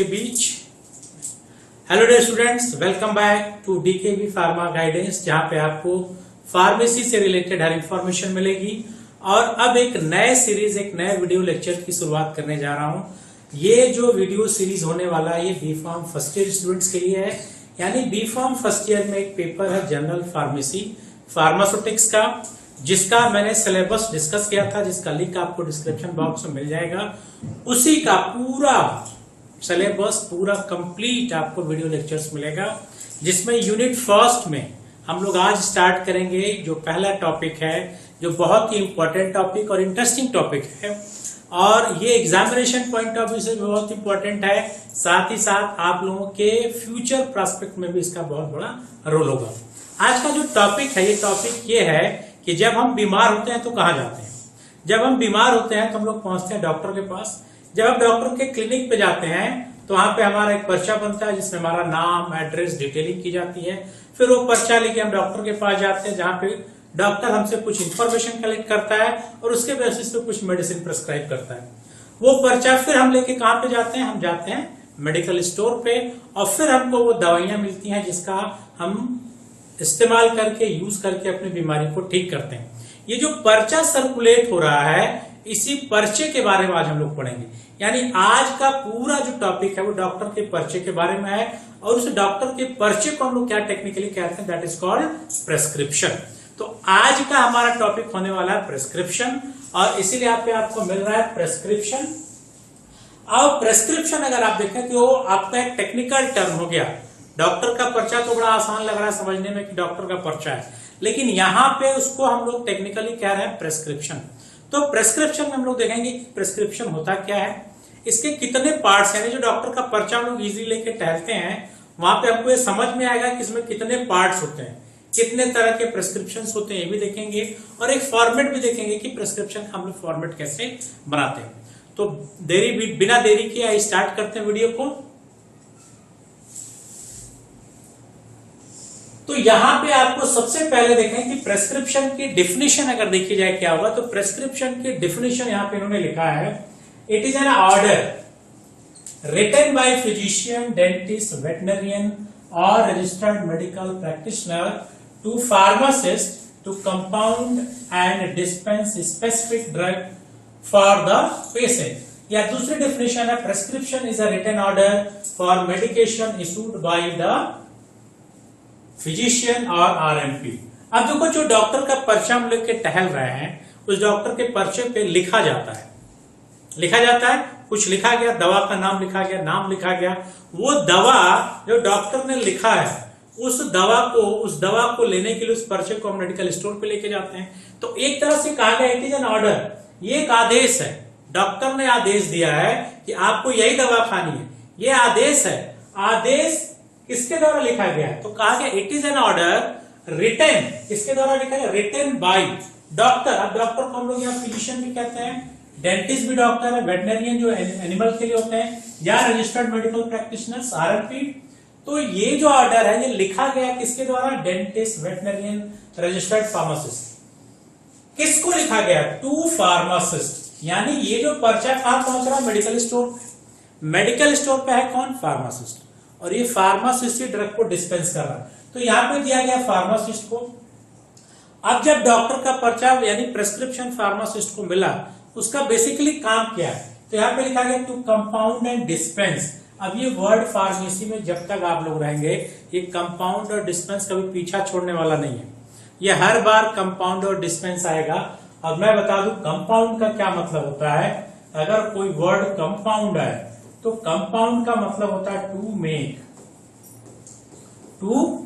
के बीच। Hello dear students, welcome back to DKV pharma guidance, जहां पे आपको फार्मेसी से रिलेटेड हर इंफॉर्मेशन मिलेगी। और अब एक नए सीरीज, एक नए वीडियो लेक्चर की शुरुआत करने जा रहा हूं। ये जो वीडियो सीरीज होने वाला है ये B pharm first year students के लिए है। यानी बी फार्म फर्स्ट ईयर में एक पेपर है जनरल फार्मेसी फार्मास्यूटिक्स का, जिसका मैंने सिलेबस डिस्कस किया था, जिसका लिंक आपको डिस्क्रिप्शन बॉक्स में मिल जाएगा। उसी का पूरा सिलेबस, पूरा कंप्लीट आपको वीडियो लेक्चर्स मिलेगा, जिसमें यूनिट फर्स्ट में हम लोग आज स्टार्ट करेंगे जो पहला टॉपिक है, जो बहुत ही इंपॉर्टेंट टॉपिक और इंटरेस्टिंग टॉपिक है, और ये एग्जामिनेशन पॉइंट ऑफ व्यू से बहुत इंपॉर्टेंट है। साथ ही साथ आप लोगों के फ्यूचर प्रोस्पेक्ट में भी इसका बहुत बड़ा रोल होगा। आज का जो टॉपिक है, ये टॉपिक ये है कि जब हम बीमार होते हैं तो कहाँ जाते हैं। जब हम बीमार होते हैं तो हम लोग पहुंचते हैं डॉक्टर के पास। जब हम डॉक्टर के क्लिनिक पे जाते हैं तो वहां पे हमारा एक पर्चा बनता है, जिसमें हमारा नाम, एड्रेस, डिटेलिंग की जाती है। फिर वो पर्चा लेके हम डॉक्टर के पास जाते हैं, जहां पे डॉक्टर हमसे कुछ इंफॉर्मेशन कलेक्ट करता है और उसके बेसिस पे कुछ मेडिसिन प्रेस्क्राइब करता है। वो पर्चा फिर हम लेके कहाँ पे जाते हैं? हम जाते हैं मेडिकल स्टोर पे, और फिर हमको वो दवाइयां मिलती हैं जिसका हम इस्तेमाल करके, यूज करके अपनी बीमारी को ठीक करते हैं। ये जो पर्चा सर्कुलेट हो रहा है, इसी पर्चे के बारे में आज हम लोग पढ़ेंगे। यानी आज का पूरा जो टॉपिक है वो डॉक्टर के पर्चे के बारे में है, और उस डॉक्टर के पर्चे को हम लोग क्या टेक्निकली कहते हैं, दैट इज कॉल्ड प्रेस्क्रिप्शन। तो आज का हमारा टॉपिक होने वाला है प्रेस्क्रिप्शन, और इसीलिए आपको मिल रहा है प्रेस्क्रिप्शन। अब प्रेस्क्रिप्शन अगर आप देखें तो आपका एक टेक्निकल टर्म हो गया। डॉक्टर का पर्चा तो बड़ा आसान लग रहा है समझने में कि डॉक्टर का पर्चा है, लेकिन यहां पे उसको हम लोग टेक्निकली कह रहे हैं प्रेस्क्रिप्शन। तो प्रेस्क्रिप्शन में हम लोग देखेंगे कि प्रेस्क्रिप्शन होता क्या है, इसके कितने पार्ट्स हैं। जो डॉक्टर का पर्चा हम लोग इजीली लेके टहलते हैं, वहां पे हमको ये समझ में आएगा कि इसमें कितने पार्ट्स होते हैं, कितने तरह के प्रेस्क्रिप्शन होते हैं, ये भी देखेंगे। और एक फॉर्मेट भी देखेंगे कि प्रेस्क्रिप्शन का हम लोग फॉर्मेट कैसे बनाते हैं। तो बिना देरी किए स्टार्ट करते हैं वीडियो को। तो यहां पे आपको सबसे पहले देखें कि प्रेस्क्रिप्शन की डिफिनेशन अगर देखी जाए क्या होगा, तो प्रेस्क्रिप्शन की डिफिनेशन यहां पे इन्होंने लिखा है, it is an order written by physician, dentist, veterinarian और registered medical practitioner to pharmacist to compound and dispense specific drug for the patient. या दूसरी डेफिनेशन है, prescription is a written order for medication issued by the physician और RMP. अब देखो, जो doctor का पर्चा हम लेके टहल रहे हैं, उस डॉक्टर के पर्चे पे लिखा जाता है, कुछ लिखा गया, दवा का नाम लिखा गया, नाम लिखा गया। वो दवा जो डॉक्टर ने लिखा है, उस दवा को लेने के लिए उस पर्चे को हम मेडिकल स्टोर पे लेके जाते हैं। तो एक तरह से कहा गया इट इज एन ऑर्डर, ये एक आदेश है। डॉक्टर ने आदेश दिया है कि आपको यही दवा खानी है, ये आदेश है। आदेश किसके द्वारा लिखा गया है? तो कहा गया it is an order written, किसके द्वारा लिखा है? Written by doctor. अब डॉक्टर को हम लोग यहाँ फिजिशियन भी कहते हैं, डेंटिस्ट भी डॉक्टर है, वेटनरियन जो एनिमल के लिए होते हैं, या रजिस्टर्ड मेडिकल प्रैक्टिशनर्स आरएमपी। तो ये जो ऑर्डर है ये लिखा गया किसके द्वारा? Dentist, veterinarian, registered pharmacist. किसको लिखा गया? To pharmacist. यानी ये जो पर्चा कहां पहुंच रहा है? Medical store. मेडिकल स्टोर पे है कौन? फार्मासिस्ट। और ये फार्मासिस्ट ड्रग को डिस्पेंस कर रहा है, तो यहां पे दिया गया फार्मासिस्ट को। अब जब डॉक्टर का पर्चा यानी प्रेस्क्रिप्शन फार्मासिस्ट को मिला, उसका बेसिकली काम क्या है? तो यहां पे लिखा गया टू कंपाउंड एंड डिस्पेंस। अब ये वर्ड फार्मेसी में जब तक आप लोग रहेंगे, ये कंपाउंड और डिस्पेंस कभी पीछा छोड़ने वाला नहीं है। ये हर बार कंपाउंड और डिस्पेंस आएगा। अब मैं बता दूं कंपाउंड का क्या मतलब होता है। अगर कोई वर्ड कंपाउंड है तो कंपाउंड का मतलब होता है टू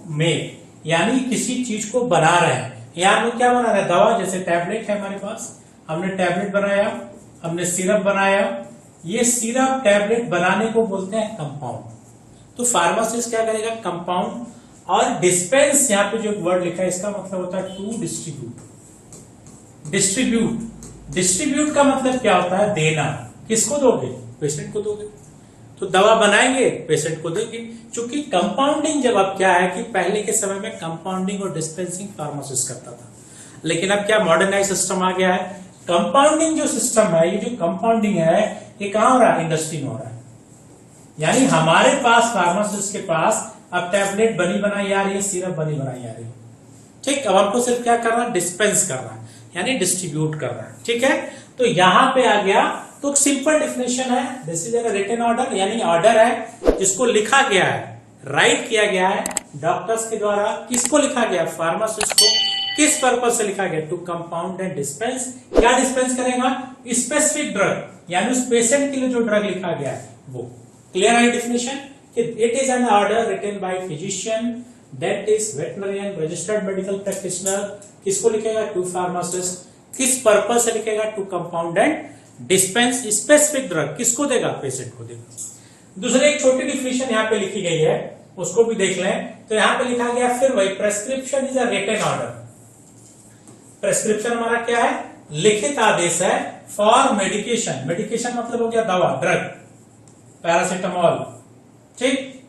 मेक, यानी किसी चीज को बना रहे हैं। यहां हम क्या बना रहे हैं? दवा। जैसे टैबलेट है हमारे पास, हमने टैबलेट बनाया, हमने सिरप बनाया। ये सिरप टैबलेट बनाने को बोलते हैं कंपाउंड। तो फार्मासिस्ट क्या करेगा? कंपाउंड। और डिस्पेंस, यहां पे जो वर्ड लिखा है, इसका मतलब होता है टू डिस्ट्रीब्यूट का मतलब क्या होता है? देना। किसको दोगे? पेशेंट को दोगे। तो दवा बनाएंगे, पेशेंट को देंगे। क्योंकि कंपाउंडिंग जब अब क्या है कि पहले के समय में कंपाउंडिंग और डिस्पेंसिंग फार्मासिस्ट करता था, लेकिन अब क्या मॉडर्नाइज सिस्टम आ गया है। कंपाउंडिंग जो सिस्टम है, ये जो कंपाउंडिंग है, ये कहां हो रहा है? इंडस्ट्री में हो रहा है। यानी हमारे पास फार्मासिस्ट के पास अब टैबलेट बनी बनाई आ रही है, सिरप बनी बनाई आ रही है। ठीक, अब हमको सिर्फ क्या करना है, डिस्पेंस करना है, यानी डिस्ट्रीब्यूट करना है। ठीक है, तो यहां पे आ गया। तो सिंपल डेफिनेशन है, this is a written order, यानी ऑर्डर है जिसको लिखा गया है, राइट किया गया है डॉक्टर्स के द्वारा। किसको लिखा गया, फार्मासिस्ट को। किस पर्पज से लिखा गया, टू कंपाउंड एंड डिस्पेंस। क्या डिस्पेंस करेगा, स्पेसिफिक ड्रग, यानी उस पेशेंट के लिए जो ड्रग लिखा गया है वो। क्लियर है definition. It is an order written by physician, dentist, veterinarian, registered medical practitioner. किसको लिखेगा, टू फार्मासिस्ट। किस पर्पज से लिखेगा, to compound and dispense specific drug. किसको देगा, पेशेंट को देगा। दूसरे एक छोटी डिफिनेशन यहाँ पे लिखी गई है, उसको भी देख लें। तो यहाँ पे लिखा गया फिर वही, prescription is a written order. Prescription हमारा क्या है, लिखित आदेश है फॉर मेडिकेशन। मेडिकेशन मतलब हो गया दवा, ड्रग, पैरासिटामॉल। ठीक,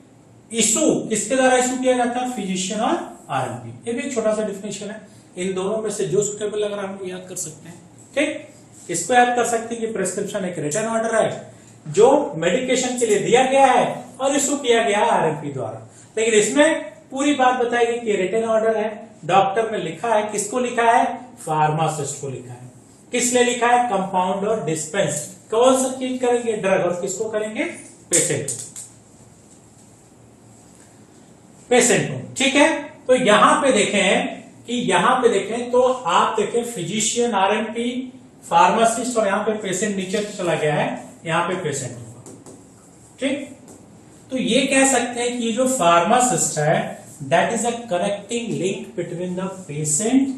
इशू किसके द्वारा इशू किया जाता है, फिजिशियन और आरएमपी। ये भी एक छोटा सा डिफिनेशन है। इन दोनों में से जो सुटेबल लग रहा है हम याद कर सकते हैं। ठीक, इसको याद कर सकते हैं कि प्रेस्क्रिप्शन एक रिटन ऑर्डर है जो मेडिकेशन के लिए दिया गया है और इशू किया गया है आरएमपी द्वारा। लेकिन इसमें पूरी बात बताएगी कि रिटन ऑर्डर है, डॉक्टर ने लिखा है। किसको लिखा है, फार्मासिस्ट को लिखा है। किस लिए लिखा है, कंपाउंड और डिस्पेंस। कौन सा चीज करेंगे, ड्रग, और किसको करेंगे, पेशेंट को। ठीक है, तो यहां पे देखें कि यहां पे देखें तो आप देखें फिजिशियन, आरएमपी, फार्मासिस्ट, और यहां पे पेशेंट नीचे चला गया है, यहां पे पेशेंट होगा। ठीक, तो ये कह सकते हैं कि जो फार्मासिस्ट है that is a connecting link between the patient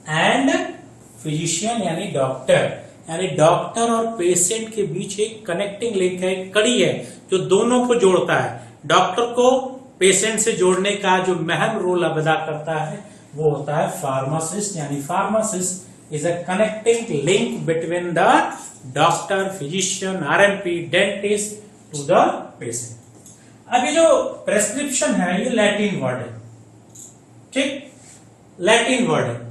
and physician, यानी डॉक्टर। यानी डॉक्टर और पेशेंट के बीच एक कनेक्टिंग लिंक है, एक कड़ी है जो दोनों को जोड़ता है। डॉक्टर को पेशेंट से जोड़ने का जो महम रोल अदा करता है वो होता है फार्मासिस्ट। यानी pharmacist is a connecting link between the doctor, physician, RMP, dentist to the patient. अब ये जो प्रेस्क्रिप्शन है ये लैटिन वर्ड है। ठीक, लैटिन वर्ड है।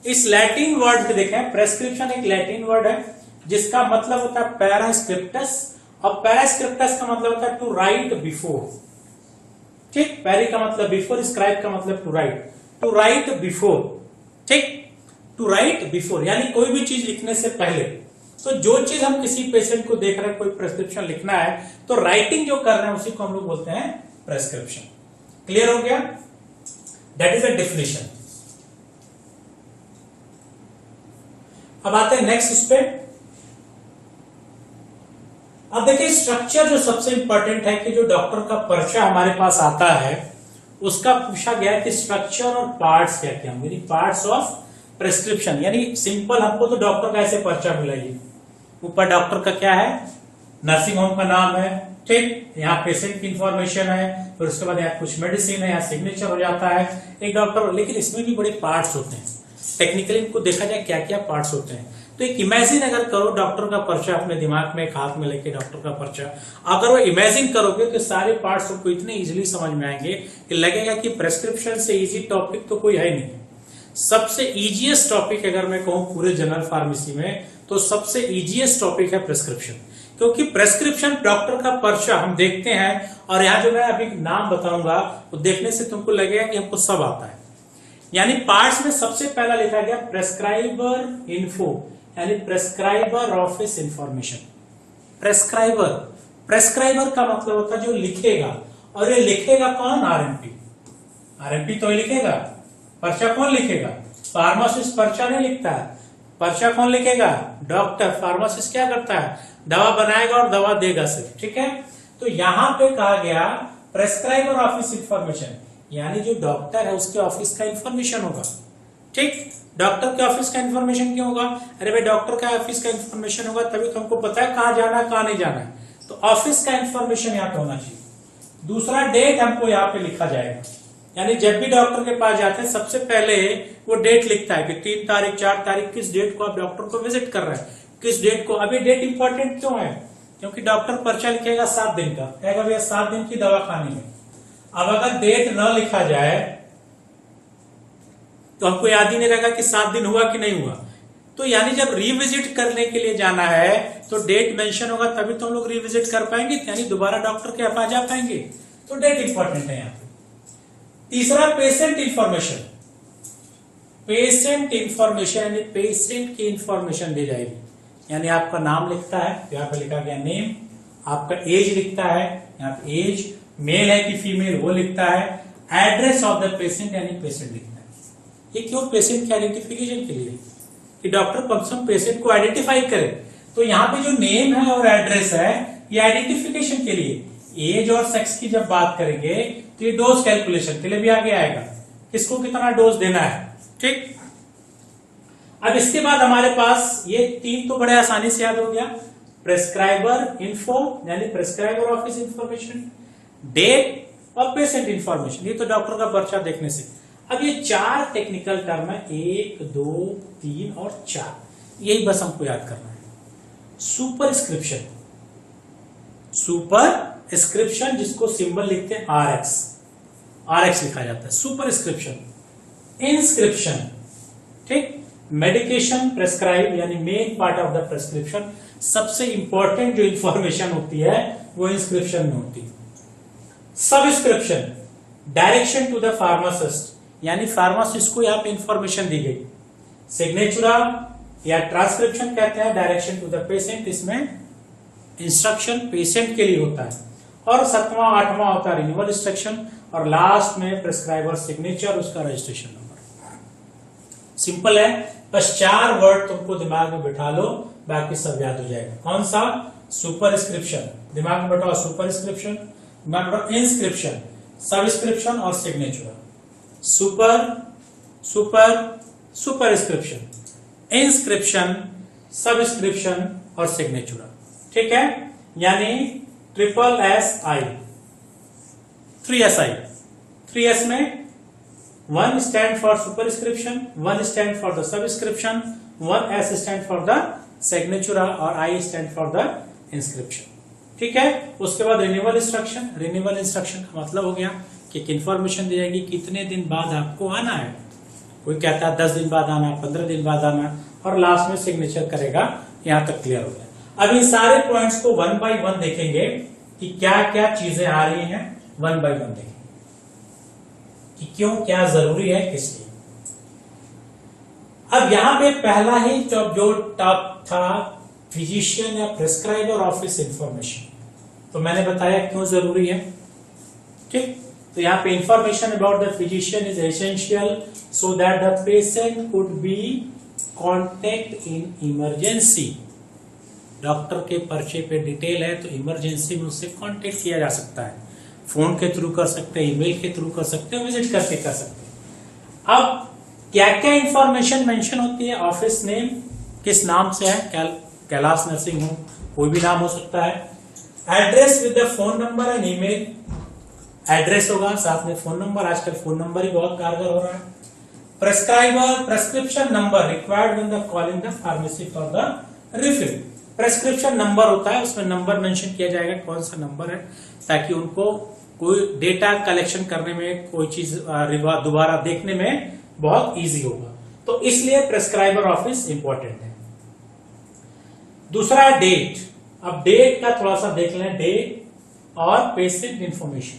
इस लैटिन वर्ड पे देखें, प्रेस्क्रिप्शन एक लैटिन वर्ड है जिसका मतलब होता है पैरास्क्रिप्टस, और पैरास्क्रिप्टस का मतलब होता है टू राइट बिफोर। ठीक, पैरी का मतलब बिफोर, स्क्राइब का मतलब to write, to write before. ठीक, टू राइट बिफोर यानी कोई भी चीज लिखने से पहले। तो जो चीज हम किसी पेशेंट को देख रहे हैं, कोई प्रेस्क्रिप्शन लिखना है, तो राइटिंग जो कर रहे हैं उसी को हम लोग बोलते हैं प्रेस्क्रिप्शन। क्लियर हो गया, दैट इज अ डेफिनेशन। अब आते हैं नेक्स्ट उस पे। अब देखिए स्ट्रक्चर जो सबसे इंपॉर्टेंट है कि जो डॉक्टर का पर्चा हमारे पास आता है उसका पूछा गया कि स्ट्रक्चर और पार्ट्स क्या क्या होंगे, पार्ट्स ऑफ प्रेस्क्रिप्शन। यानी सिंपल हमको तो डॉक्टर का ऐसे पर्चा मिला ही, ऊपर डॉक्टर का क्या है, नर्सिंग होम का नाम है। ठीक, यहाँ पेशेंट की इंफॉर्मेशन है, फिर उसके बाद यहाँ कुछ मेडिसिन है, यहाँ सिग्नेचर हो जाता है एक डॉक्टर। लेकिन इसमें भी बड़े पार्ट्स होते हैं, टेक्निकली इनको देखा जाए क्या क्या पार्ट्स होते हैं। तो एक इमेजिन अगर करो डॉक्टर का पर्चा अपने दिमाग में एक हाथ में लेके डॉक्टर का पर्चा, अगर वो इमेजिन करोगे तो सारे पार्ट्स आपको इतने इजीली समझ में आएंगे कि लगेगा कि प्रेस्क्रिप्शन से इजी टॉपिक तो कोई है नहीं। सबसे इजीएस्ट टॉपिक अगर मैं कहूं पूरे जनरल फार्मेसी में तो सबसे इजीएस्ट टॉपिक है प्रेस्क्रिप्शन, क्योंकि प्रेस्क्रिप्शन डॉक्टर का पर्चा हम देखते हैं और यहाँ जो मैं अभी नाम बताऊंगा वो देखने से तुमको लगेगा कि हमको सब आता है। यानी पार्ट्स में सबसे पहला लिखा गया प्रेस्क्राइबर इन्फो, यानी प्रेस्क्राइबर ऑफिस इंफॉर्मेशन। प्रेस्क्राइबर, प्रेस्क्राइबर का मतलब होता है जो लिखेगा, और ये लिखेगा कौन, आरएमपी। आरएमपी तो ही लिखेगा, पर्चा कौन लिखेगा, फार्मासिस्ट पर्चा नहीं लिखता है। पर्चा कौन लिखेगा, डॉक्टर। फार्मासिस्ट क्या करता है, दवा बनाएगा और दवा देगा सिर्फ। ठीक है, तो यहां पे कहा गया प्रेस्क्राइबर ऑफिस इंफॉर्मेशन, यानी जो डॉक्टर है उसके ऑफिस का इंफॉर्मेशन होगा। ठीक, डॉक्टर के ऑफिस का इंफॉर्मेशन क्यों होगा, अरे भाई डॉक्टर का ऑफिस का इंफॉर्मेशन होगा तभी तो हमको पता है कहाँ जाना है कहाँ नहीं जाना है, तो ऑफिस का इंफॉर्मेशन यहाँ पे होना चाहिए। दूसरा, डेट हमको यहाँ पे लिखा जाएगा, यानी जब भी डॉक्टर के पास जाते हैं सबसे पहले वो डेट लिखता है कि 3 तारीख 4 तारीख किस डेट को आप डॉक्टर को विजिट कर रहे हैं, किस डेट को। अभी डेट इंपॉर्टेंट क्यों है, क्योंकि डॉक्टर पर्चा लिखेगा 7 दिन का, कहेगा भैया 7 दिन की दवा खानी है। अब अगर डेट न लिखा जाए तो हमको याद ही नहीं रहेगा कि 7 दिन हुआ कि नहीं हुआ। तो यानी जब रिविजिट करने के लिए जाना है तो डेट मेंशन होगा तभी तो हम लोग रिविजिट कर पाएंगे, यानी दोबारा डॉक्टर के पास जा पाएंगे, तो डेट इंपॉर्टेंट है यहाँ पे। तीसरा पेशेंट इंफॉर्मेशन, पेशेंट इंफॉर्मेशन यानी पेशेंट की इंफॉर्मेशन दी जाएगी, यानी आपका नाम लिखता है, यहाँ पे लिखा गया नेम, आपका एज लिखता है, यहाँ पे एज मेल है कि फीमेल वो लिखता है, एड्रेस ऑफ द पेशेंट यानी पेशेंट लिखता है। ये क्यों? पेशेंट के आइडेंटिफिकेशन के लिए, कि डॉक्टर कम से कम पेशेंट को आइडेंटिफाई करे। तो यहाँ पे जो नेम है और एड्रेस है ये आइडेंटिफिकेशन के लिए। एज और सेक्स की जब बात करेंगे तो ये डोज कैलकुलेशन के लिए भी आगे आएगा, किसको कितना डोज देना है, ठीक। अब इसके बाद हमारे पास ये तीन तो बड़े आसानी से याद हो गया, प्रेस्क्राइबर इन्फो यानी प्रेस्क्राइबर ऑफिस इंफॉर्मेशन, डेट और पेशेंट इंफॉर्मेशन, ये तो डॉक्टर का पर्चा देखने से। अब ये चार टेक्निकल टर्म है, 1, 2, 3 और 4, यही बस हमको याद करना है। सुपरस्क्रिप्शन, सुपरस्क्रिप्शन जिसको सिंबल लिखते हैं RX, RX लिखा जाता है सुपरस्क्रिप्शन। इंस्क्रिप्शन, ठीक, मेडिकेशन प्रेस्क्राइब यानी main part of the prescription, सबसे इंपॉर्टेंट जो इंफॉर्मेशन होती है वो इंस्क्रिप्शन में होती है। Subscription, direction to the pharmacist यानी फार्मासिस्ट को यहाँ पे इंफॉर्मेशन दी गई। सिग्नेचुरा या ट्रांसक्रिप्शन कहते हैं डायरेक्शन टू द पेशेंट, इसमें इंस्ट्रक्शन पेशेंट के लिए होता है। और 7वां 8वां होता है रिन्यूअल इंस्ट्रक्शन, और लास्ट में प्रेस्क्राइबर सिग्नेचर, उसका रजिस्ट्रेशन नंबर। सिंपल है, बस 4 वर्ड तुमको दिमाग में बिठा लो, बाकी सब याद हो जाएगा। कौन सा? सुपरस्क्रिप्शन, दिमाग में बैठाओ सुपरस्क्रिप्शन, दिमाग में बैठाओ इंस्क्रिप्शन, सबस्क्रिप्शन और सिग्नेचर। सुपरस्क्रिप्शन, इंस्क्रिप्शन, सबस्क्रिप्शन और सिग्नेचर, ठीक है, यानी SSI, 3SI। 3S में 1 stand for superscription, 1 stand for the subscription, 1S stand for the signature और I stand for the inscription, ठीक है। उसके बाद रिन्यूअल इंस्ट्रक्शन, रिन्यूअल इंस्ट्रक्शन का मतलब हो गया कि एक इंफॉर्मेशन दी जाएगी कितने दिन बाद आपको आना है, कोई कहता है 10 दिन बाद आना, 15 दिन बाद आना, और लास्ट में सिग्नेचर करेगा। यहां तक क्लियर हो गया। अब इन सारे पॉइंट्स को 1 by 1 देखेंगे कि क्या क्या चीजें आ रही हैं, 1 by 1 देखेंगे कि क्यों क्या जरूरी है, किस लिए। अब यहां पे पहला ही जो टॉप था फिजिशियन या प्रेस्क्राइबर ऑफिस इंफॉर्मेशन, तो मैंने बताया क्यों जरूरी है, ठीक। तो यहाँ पे information about the physician is essential so that the patient could be contact in emergency. Doctor के पर्चे पे डिटेल है तो इमरजेंसी में उससे कांटेक्ट किया जा सकता है, फोन के थ्रू कर सकते हैं, ईमेल के थ्रू कर सकते हैं, विजिट करके कर सकते हैं। अब क्या क्या इंफॉर्मेशन मेंशन होती है? ऑफिस नेम, किस नाम से है, कैलाश नर्सिंग होम, कोई भी नाम हो सकता है। Address with the phone number and email, address होगा साथ में फोन नंबर, आजकल फोन नंबर ही बहुत कारगर हो रहा है। Prescriber prescription number required when the calling the pharmacy for the refill, prescription number होता है, उसमें नंबर मेंशन किया जाएगा कौन सा नंबर है, ताकि उनको कोई डेटा कलेक्शन करने में, कोई चीज दोबारा देखने में बहुत इजी होगा। तो इसलिए प्रेस्क्राइबर ऑफिस इंपॉर्टेंट है। दूसरा है डेट। अब डेट का थोड़ा सा देख लें, डेट और पेशेंट इंफॉर्मेशन।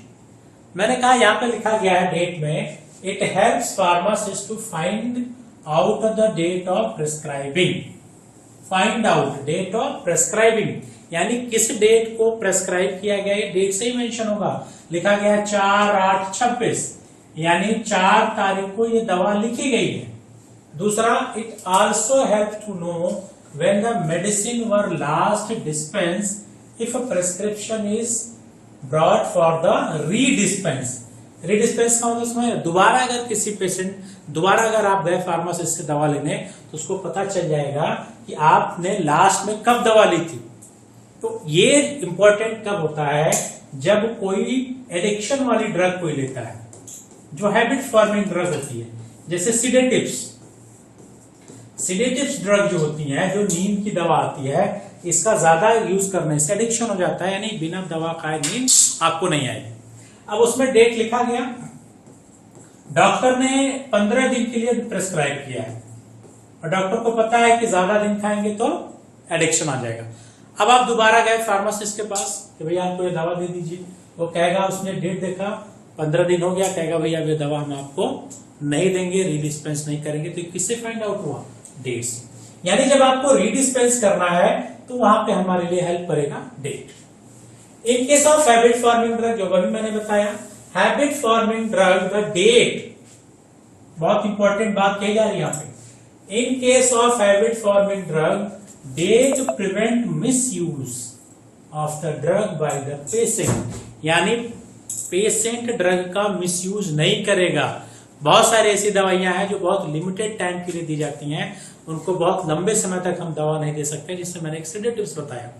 मैंने कहा यहां पे लिखा गया है डेट में, it helps pharmacist to find out the date of prescribing. Find out date of prescribing यानी किस डेट को प्रेस्क्राइब किया गया है, डेट से ही मेंशन होगा। लिखा गया 4/8/26 यानी 4 तारीख को ये दवा लिखी गई है। दूसरा, it also help to know when the medicine were last dispense if a prescription is brought for the redispense. Redispense का मतलब दोबारा अगर किसी पेशेंट दोबारा अगर आप गए फार्मासिस्ट से दवा लेने तो उसको पता चल जाएगा कि आपने लास्ट में कब दवा ली थी। तो ये इंपॉर्टेंट कब होता है, जब कोई एडिक्शन वाली ड्रग कोई लेता है, जो हैबिट फॉर्मिंग ड्रग होती है, जैसे सिडेटिव्स। सिडेटिव्स ड्रग जो होती है, जो नींद की दवा आती है, इसका ज्यादा यूज करने से एडिक्शन हो जाता है, यानी बिना दवा खाए नींद आपको नहीं आएगी। अब उसमें डेट लिखा गया, डॉक्टर ने 15 दिन के लिए प्रेस्क्राइब किया है, और डॉक्टर को पता है कि ज्यादा दिन खाएंगे तो एडिक्शन आ जाएगा। अब आप दोबारा गए फार्मासिस्ट के पास कि भैया आपको ये दवा दे दीजिए, वो कहेगा, उसने डेट देखा 15 दिन हो गया, कहेगा भैया ये दवा हम आपको नहीं देंगे, रीडिस्पेंस नहीं करेंगे। तो किससे फाइंड आउट हुआ? डेट से। यानी जब आपको रीडिस्पेंस करना है तो वहां पे हमारे लिए हेल्प करेगा date. In case of habit forming drug, जो अभी मैंने बताया, habit forming drug the date, बहुत इंपॉर्टेंट बात कही जा रही है यहाँ पे। In case of habit forming drug, date prevent misuse of the drug by the patient, यानी पेशेंट ड्रग का मिसयूज नहीं करेगा। बहुत सारी ऐसी दवाइयां हैं जो बहुत लिमिटेड टाइम के लिए दी जाती हैं, उनको बहुत लंबे समय तक हम दवा नहीं दे सकते, जिससे मैंने एक सेडेटिव्स बताया।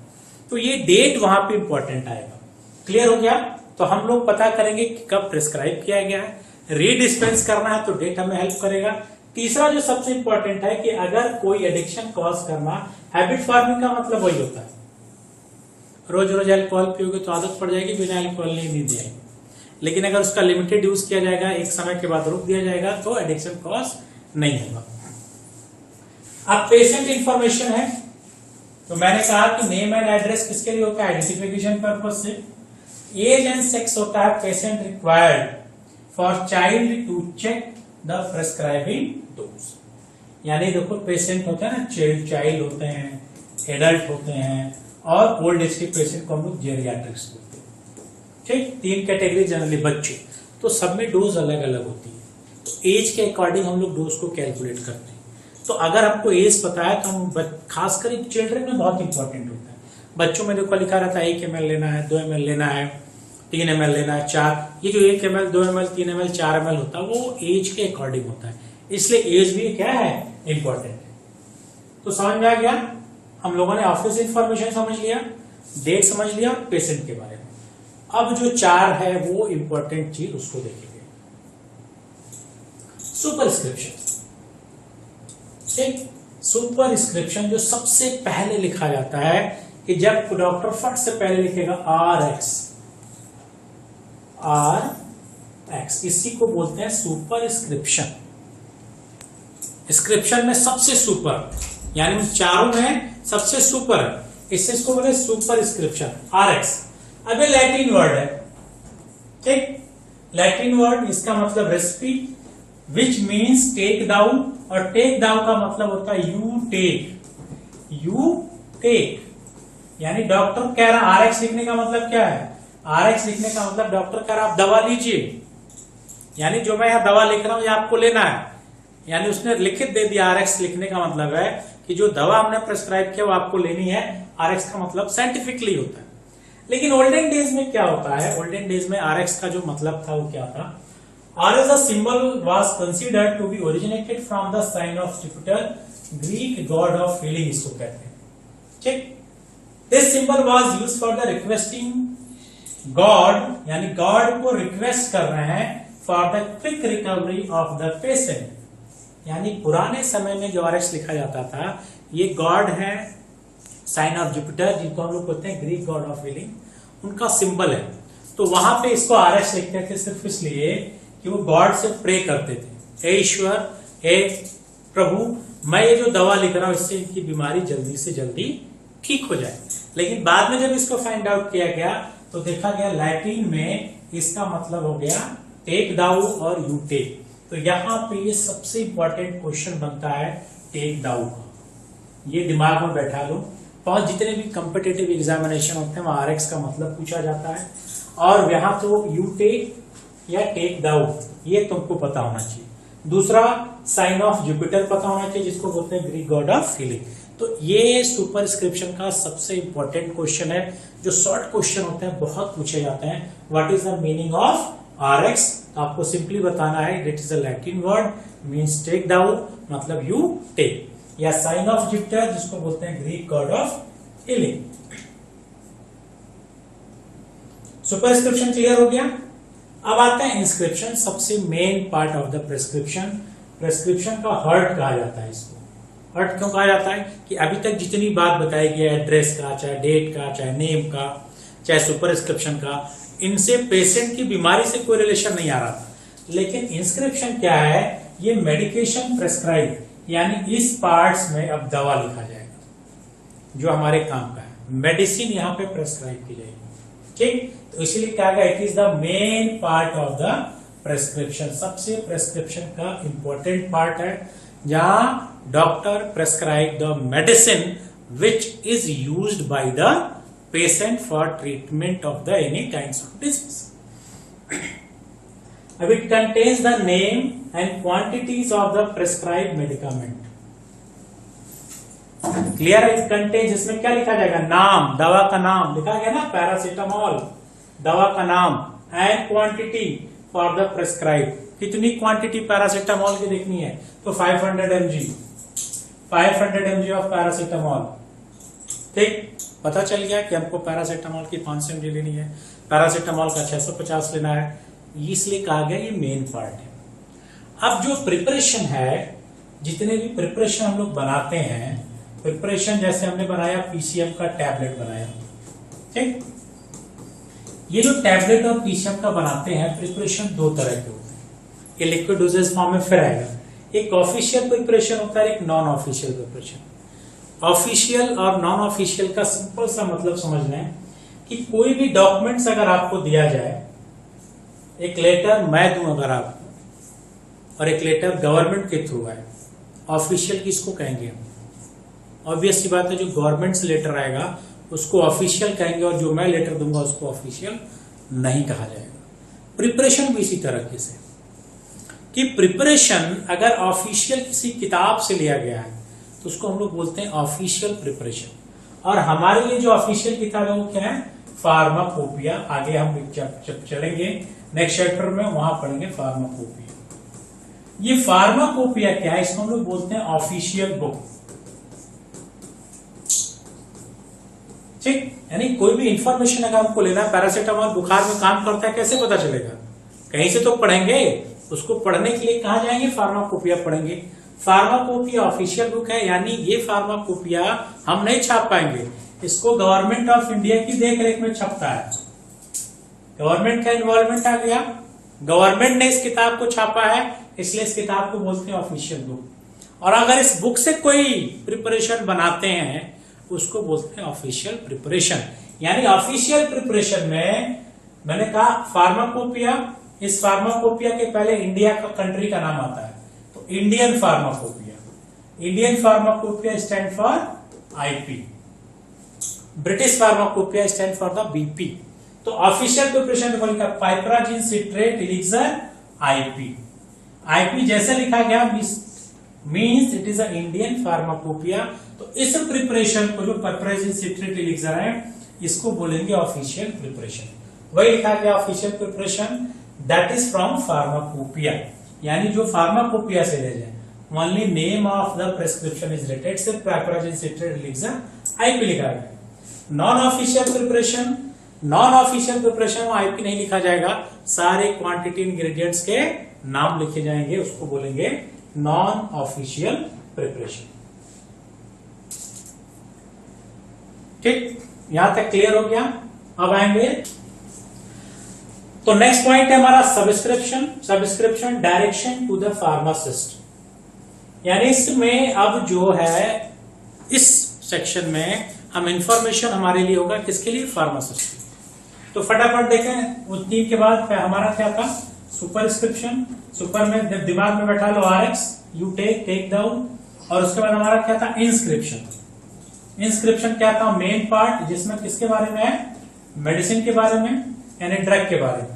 तो ये डेट वहां पे इंपॉर्टेंट आएगा। क्लियर हो गया? तो हम लोग पता करेंगे कि कब प्रिस्क्राइब किया गया है, रीडिस्पेंस करना है तो डेट हमें हेल्प करेगा। तीसरा जो सबसे इंपॉर्टेंट है कि अगर कोई एडिक्शन कॉज करना, हैबिट फॉर्मिंग का मतलब वही होता है, रोज रोज अल्कोहल पियोगे तो आदत पड़ जाएगी, बिना अल्कोहल नहीं नींद आएगी। लेकिन अगर उसका लिमिटेड यूज किया जाएगा, एक समय के बाद रोक दिया जाएगा, तो एडिक्शन कॉज नहीं होगा। अब पेशेंट इंफॉर्मेशन है, तो मैंने कहा कि नेम एंड एड्रेस किसके लिए होता है? आइडेंटिफिकेशन पर्पज से। एज एंड सेक्स होता है patient required for child to check the prescribing dose. यानी देखो, पेशेंट होता है ना, चाइल्ड होते हैं, एडल्ट होते हैं, और ओल्ड एज के पेशेंट को हम लोग जेरियाट्रिक्स बोलते हैं। ठीक, 3 कैटेगरी जनरली बच्चे, तो सब में डोज अलग अलग होती है। तो एज के अकॉर्डिंग हम लोग डोज को कैलकुलेट करते हैं। तो अगर आपको एज पता है तो हम, खासकर चिल्ड्रन में बहुत इंपॉर्टेंट होता है। बच्चों में देखो लिखा रहता है 1 ml लेना है, 2 ml लेना है, 3 ml लेना है, 4। ये जो 1 ml, 2 ml, 3 ml, 4 ml होता है, वो एज के अकॉर्डिंग होता है, इसलिए एज भी क्या है? इंपॉर्टेंट है। तो समझ में आ गया? हम लोगों ने ऑफिस इंफॉर्मेशन समझ लिया, डेट समझ लिया, और पेशेंट के बारे में। अब जो 4 है वो इंपॉर्टेंट चीज, उसको देखेंगे। सुपरस्क्रिप्शन। ठीक, सुपरस्क्रिप्शन जो सबसे पहले लिखा जाता है, कि जब डॉक्टर फट से पहले लिखेगा RX, इसी को बोलते हैं सुपरस्क्रिप्शन। स्क्रिप्शन में सबसे सुपर, यानी उन चारों में सबसे सुपर है, इसको बोले सुपरस्क्रिप्शन, RX। अब ये लैटिन वर्ड है, ठीक, लैटिन वर्ड, इसका मतलब recipe, which means take down, और टेक डाउन का मतलब होता है यू टेक, यानी डॉक्टर कह रहा, RX लिखने का मतलब क्या है? RX लिखने का मतलब डॉक्टर कह रहा आप दवा लीजिए, यानी जो मैं यहां दवा लिख रहा हूं ये आपको लेना है, यानी उसने लिखित दे दिया। RX लिखने का मतलब है कि जो दवा हमने प्रेस्क्राइब किया वो आपको लेनी है। RX का मतलब साइंटिफिकली होता है। लेकिन ओल्डन डेज में क्या होता है? ओल्डन डेज में RX का जो मतलब था वो क्या था? RX a symbol was considered to be originated from the sign of Jupiter, Greek god of healing, इसको कहते हैं। ठीक, this symbol was used for the requesting God, यानी God को रिक्वेस्ट कर रहे हैं for the quick recovery of the patient। यानी पुराने समय में जो RX लिखा जाता था, ये गॉड है, साइन ऑफ जुपिटर, जिनको हम लोग बोलते हैं ग्रीक गॉड ऑफ हीलिंग, उनका सिंबल है। तो वहां पे इसको RX लिखते थे सिर्फ इसलिए कि वो गॉड से प्रे करते थे, हे ईश्वर, हे प्रभु, मैं ये जो दवा लिख रहा हूं इससे इनकी बीमारी जल्दी से जल्दी ठीक हो जाए। लेकिन बाद में जब इसको फाइंड आउट किया गया तो देखा गया लैटिन में इसका मतलब हो गया टेक डाउन और यू टेक। तो यहां पे ये सबसे इंपॉर्टेंट क्वेश्चन बनता है टेक डाउन, ये दिमाग में बैठा लो। और जितने भी कॉम्पिटिटिव एग्जामिनेशन होते हैं वहां RX का मतलब पूछा जाता है, और यहां तो यू टेक या टेक डाउन ये तुमको पता होना चाहिए। दूसरा साइन ऑफ जुपिटर पता होना चाहिए, जिसको बोलते हैं ग्रीक गॉड ऑफ हीलिंग। तो ये सुपरस्क्रिप्शन का सबसे इंपॉर्टेंट क्वेश्चन है, जो शॉर्ट क्वेश्चन होते हैं, बहुत पूछे जाते हैं। What is the meaning of RX? आपको सिंपली बताना है it is a Latin word, means take down मतलब यू टेक, या साइन ऑफ जुपिटर जिसको बोलते हैं Greek god of healing. Superscription clear हो गया। अब आता है इंस्क्रिप्शन, सबसे main part of the prescription. Prescription का हार्ट कहा जाता है इसको। हार्ट क्यों कहा जाता है? कि अभी तक जितनी बात बताई गई है, एड्रेस का, चाहे डेट का, चाहे नेम का, चाहे सुपरस्क्रिप्शन का, इनसे पेशेंट की बीमारी से कोई रिलेशन नहीं आ रहा था। लेकिन इंस्क्रिप्शन क्या है? ये मेडिकेशन प्रेस्क्राइब, यानी इस पार्ट्स में अब दवा लिखा जाएगा जो हमारे काम का है, मेडिसिन यहाँ पे प्रेस्क्राइब की जाएगी। ठीक, तो इसलिए क्या है, it is the main part of the prescription, सबसे प्रेस्क्रिप्शन का इंपॉर्टेंट पार्ट है, जहां doctor prescribe the medicine which is used by the patient for treatment of the any kinds of disease. अब it contains the name and quantities of the prescribe medicament. Clear है? It contains, इसमें क्या लिखा जाएगा, नाम, दवा का नाम लिखा गया ना, पैरासीटामोल दवा का नाम, and quantity for the prescribe, कितनी क्वांटिटी पैरासीटामोल की देखनी है, तो 500 mg ऑफ पैरासीटामोल। ठीक, पता चल गया कि हमको पैरासीटामोल की 500 mg लेनी है, पैरासीटामोल का 650 लेना है, इसलिए कहा गया ये मेन पार्ट है। अब जो प्रिपरेशन है, जितने भी प्रिपरेशन हम लोग बनाते हैं, प्रिपरेशन जैसे हमने बनाया पीसीएम का टैबलेट बनाया, ठीक, ये जो टैबलेट और पीसीएम का बनाते हैं प्रिपरेशन दो तरह के होते हैं, ये लिक्विड डोजेज फॉर्म में फिर आएगा, एक ऑफिशियल प्रिपरेशन होता है, एक नॉन ऑफिशियल प्रिपरेशन। ऑफिशियल और नॉन ऑफिशियल का सिंपल सा मतलब समझना है कि कोई भी डॉक्यूमेंट्स अगर आपको दिया जाए, एक लेटर मैं दूं अगर आपको, और एक लेटर गवर्नमेंट के थ्रू है, ऑफिशियल किसको कहेंगे हम? ऑब्वियस सी बात है, जो गवर्नमेंट से लेटर आएगा उसको ऑफिशियल कहेंगे, और जो मैं लेटर दूंगा उसको ऑफिशियल नहीं कहा जाएगा। प्रिपरेशन भी इसी तरह से, कि प्रिपरेशन अगर ऑफिशियल किसी किताब से लिया गया है तो उसको हम लोग बोलते हैं ऑफिशियल प्रिपरेशन, और हमारे लिए जो ऑफिशियल किताब है वो क्या है, फार्माकोपिया। आगे हम जब चलेंगे नेक्स्ट चैप्टर में वहां पढ़ेंगे फार्माकोपिया। ये फार्माकोपिया क्या है, इसको हम लोग बोलते हैं ऑफिशियल बुक। ठीक, यानी कोई भी इंफॉर्मेशन अगर हमको लेना है, पैरासीटामोल बुखार में काम करता है, कैसे पता चलेगा, कहीं से तो पढ़ेंगे, उसको पढ़ने के लिए कहां जाएंगे, फार्माकोपिया पढ़ेंगे। फार्माकोपिया ऑफिशियल बुक है, यानी ये फार्माकोपिया हम नहीं छाप पाएंगे, इसको गवर्नमेंट ऑफ इंडिया की देखरेख में छपता है। गवर्नमेंट का इन्वॉल्वमेंट आ गया, गवर्नमेंट ने इस किताब को छापा है, इसलिए इस किताब को बोलते हैं ऑफिशियल बुक। और अगर इस बुक से कोई प्रिपरेशन बनाते हैं उसको बोलते हैं ऑफिशियल प्रिपरेशन। यानी ऑफिशियल प्रिपरेशन में मैंने कहा फार्माकोपिया, इस फार्माकोपिया के पहले इंडिया का कंट्री का नाम आता है, तो Indian pharmacopoeia. Indian pharmacopoeia stand for IP, British pharmacopoeia stand for the BP. तो ऑफिशियल प्रिपरेशन में लिखा पाइपराजिन सिट्रेट एलिक्सर आईपी। आईपी जैसे लिखा गया means it is a Indian pharmacopoeia. तो इस प्रिपरेशन को जो पाइपराजिन सिट्रेट एलिक्सर है इसको बोलेंगे ऑफिशियल प्रिपरेशन। वही लिखा गया official preparation that is from pharmacopoeia, यानी जो फार्माकोपिया से ले जाए। Only name of the prescription is written, सिर्फ पाइपराजिन सिट्रेट एलिक्सर आईपी लिखा गया। Non official preparation, non official preparation में आईपी नहीं लिखा जाएगा, सारे क्वांटिटी इंग्रेडिएंट्स के नाम लिखे जाएंगे, उसको बोलेंगे नॉन ऑफिशियल प्रिपरेशन। ठीक, यहां तक क्लियर हो गया। अब आएंगे तो नेक्स्ट पॉइंट है हमारा subscription. Subscription direction to the pharmacist, यानी इसमें अब जो है इस सेक्शन में हम इंफॉर्मेशन हमारे लिए होगा किसके लिए, फार्मासिस्ट के। तो फटाफट देखें, उस तीन के बाद हमारा क्या था, सुपरस्क्रिप्शन। सुपर में दिमाग में बैठा लो RX, यू टेक डाउन। और उसके बाद हमारा क्या था, इंस्क्रिप्शन। इंस्क्रिप्शन क्या था, मेन पार्ट, जिसमें किसके बारे में है, मेडिसिन के बारे में, यानी ड्रग के बारे में।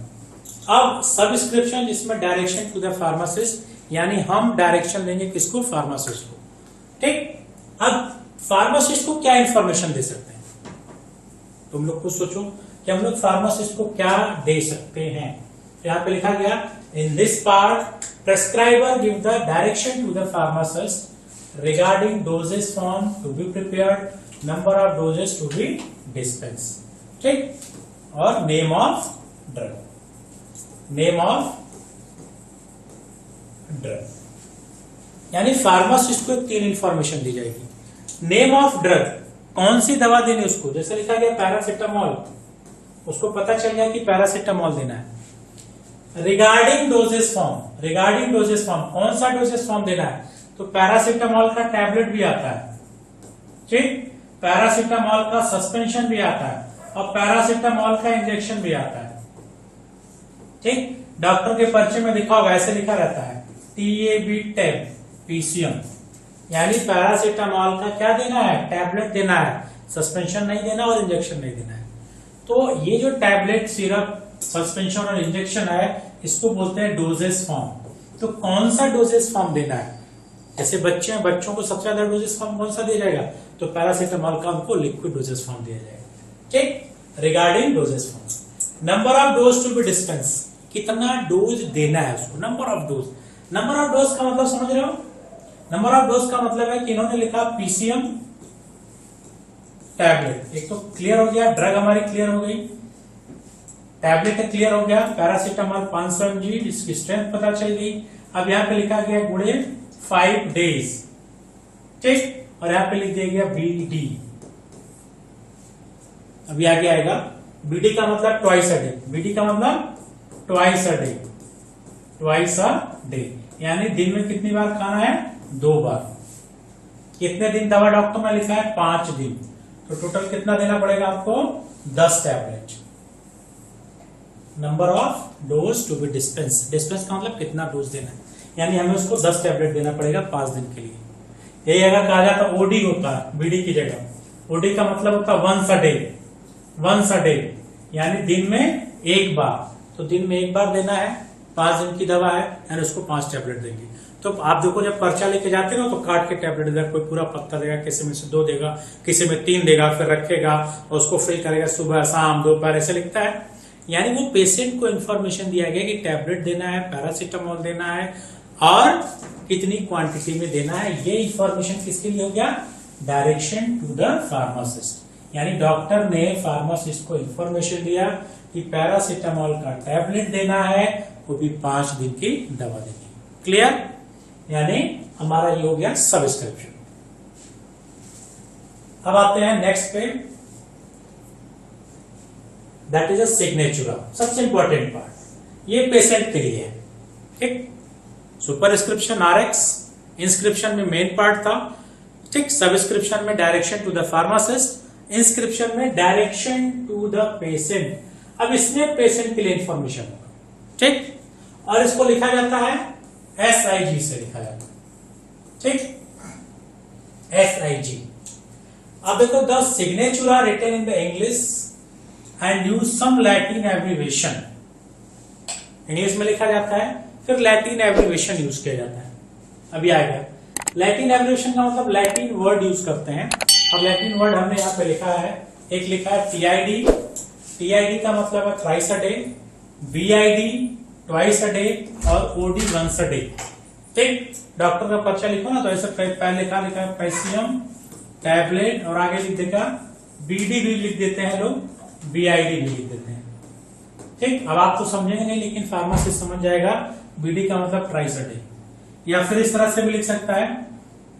अब सबस्क्रिप्शन जिसमें डायरेक्शन टू द फार्मासिस्ट, यानी हम डायरेक्शन लेंगे किसको, फार्मासिस्ट को। ठीक, अब फार्मासिस्ट को क्या इंफॉर्मेशन दे सकते हैं, तुम लोग कुछ सोचो कि हम लोग फार्मासिस्ट को क्या दे सकते हैं। यहां पे लिखा गया in this part prescriber give the direction to the pharmacist regarding doses form to be prepared, number of doses to be dispense, ठीक, और name of drug. Name of drug, यानी फार्मासिस्ट को तीन इंफॉर्मेशन दी जाएगी। नेम ऑफ ड्रग, कौन सी दवा देनी उसको, जैसे लिखा गया पैरासीटामोल, उसको पता चल गया कि पैरासीटामोल देना है। Regarding doses form, regarding doses form, कौन सा डोजेस फॉर्म देना है, तो पैरासीटामोल का टैबलेट भी आता है, ठीक, पैरासीटामोल का सस्पेंशन भी आता है और पैरासीटामोल का इंजेक्शन भी आता है, ठीक। डॉक्टर के पर्चे में लिखा होगा, ऐसे लिखा रहता है TAB टैब PCM, यानी पैरासीटामोल का क्या देना है, टैबलेट देना है, सस्पेंशन नहीं देना और इंजेक्शन नहीं देना है। तो ये जो टैबलेट, सिरप, सस्पेंशन और इंजेक्शन है, इसको बोलते हैं डोजेस फॉर्म। तो कौन सा डोजेस फॉर्म देना है, जैसे बच्चे हैं, बच्चों को सबसे ज्यादा डोजेस फॉर्म कौन सा दिया जाएगा, तो पैरासीटामोल का उनको लिक्विड डोजेस फॉर्म दिया जाएगा, ठीक। Regarding doses form, number of dose to be dispense, कितना डोज देना है उसको, number of dose. Number of dose का मतलब समझ रहे हो, नंबर ऑफ डोज का मतलब है कि इन्होंने लिखा PCM टैबलेट, एक तो क्लियर हो गया, ड्रग हमारी क्लियर हो गई, टैबलेट क्लियर हो गया, पैरासीटामोल 500 mg, इसकी स्ट्रेंथ पता चल गई। अब यहाँ पे लिखा गया गुणे 5 days, ठीक, और यहाँ पे लिख दिया गया BD। अभी आगे आएगा BD का मतलब ट्वाइस अ डे, BD का मतलब twice a day, twice a day, यानी दिन में कितनी बार खाना है, 2 बार। कितने दिन दवा डॉक्टर ने लिखा है, 5 दिन, तो टोटल कितना देना पड़ेगा आपको, 10 tablet. Number of dose to be dispense, dispense का मतलब कितना डोज देना है, यानी हमें उसको 10 टैबलेट देना पड़ेगा 5 दिन के लिए। यही अगर कहा जाता OD होता है BD की जगह, OD का मतलब होता है once a day, once a day, यानी दिन में 1 बार, तो दिन में 1 बार देना है, 5 दिन की दवा है, यानी उसको 5 टैबलेट देंगे। तो आप देखो जब पर्चा लेके जाते हो तो काट के टैबलेट देगा, कोई पूरा पत्ता देगा, किसी में से 2 देगा, किसी में 3 देगा, फिर रखेगा और उसको फिल करेगा, सुबह शाम दोपहर ऐसे लिखता है। यानी वो पेशेंट को इन्फॉर्मेशन दिया गया कि टैबलेट देना है, पैरासीटामोल देना है और कितनी क्वांटिटी में देना है। ये इन्फॉर्मेशन किसके लिए हो गया, डायरेक्शन टू द फार्मासिस्ट, यानी डॉक्टर ने फार्मासिस्ट को इन्फॉर्मेशन दिया कि पैरासीटामोल का टैबलेट देना है, वो भी 5 दिन की दवा देनी। क्लियर, यानी हमारा ये हो गया सब्सक्रिप्शन। अब आते हैं नेक्स्ट पे, दैट इज अ सिग्नेचर, सबसे इंपॉर्टेंट पार्ट, ये पेशेंट के लिए है, ठीक। सुपरस्क्रिप्शन RX, इंस्क्रिप्शन में मेन पार्ट था, ठीक, सब्सक्रिप्शन में direction to the pharmacist, inscription में डायरेक्शन टू द पेशेंट। अब इसमें पेशेंट के लिए इंफॉर्मेशन होगा, ठीक, और इसको लिखा जाता है SIG से लिखा जाता है, ठीक, SIG। अब देखो, the signature are written in the English and use some Latin abbreviation, English में लिखा जाता है, फिर लैटिन एब्रिविएशन यूज किया जाता है। अभी आएगा लैटिन एब्रिविएशन का मतलब लैटिन वर्ड यूज करते हैं। अब लैटिन वर्ड हमने यहाँ पे लिखा है, एक लिखा है TID, TID का मतलब है thrice a day, BID twice a day और OD वंस अ डे, ठीक। डॉक्टर का पर्चा लिखो ना, तो ऐसे पहले लिखा है पैसियम टैबलेट और आगे लिख देगा BD भी लिख देते हैं लोग, BID भी लिख देते हैं, ठीक। अब आप तो समझेंगे नहीं, लेकिन फार्मासिस्ट समझ जाएगा, BD का मतलब ट्वाइस अ डे। या फिर इस तरह से भी लिख सकता है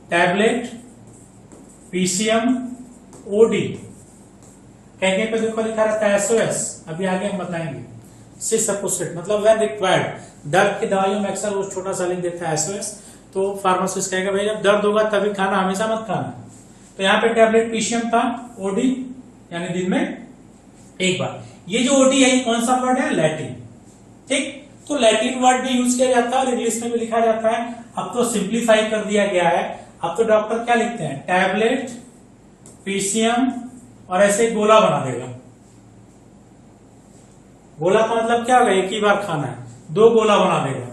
टैबलेट PCM OD, कहीं पे देखो लिखा रहता है SOS, अभी आगे हम बताएंगे। सिसअपोसिट मतलब व्हेन रिक्वायर्ड, दर्द की दवाइयों में अक्सर वो छोटा सा लिख देता है SOS, तो फार्मासिस्ट कहेगा भाई जब दर्द होगा तभी खाना, हमेशा मत खाना। तो यहाँ पे टैबलेट PCM था, OD यानी दिन में 1 बार। ये जो OD है कौन सा वर्ड है, लैटिन, ठीक। तो लैटिन वर्ड भी यूज किया जाता है और इंग्लिश में भी लिखा जाता है। अब तो सिंप्लीफाई कर दिया गया है, अब तो डॉक्टर क्या लिखते हैं, टैबलेट PCM और ऐसे गोला बना देगा। गोला का मतलब क्या होगा, एक ही बार खाना है, 2 गोला बना देगा।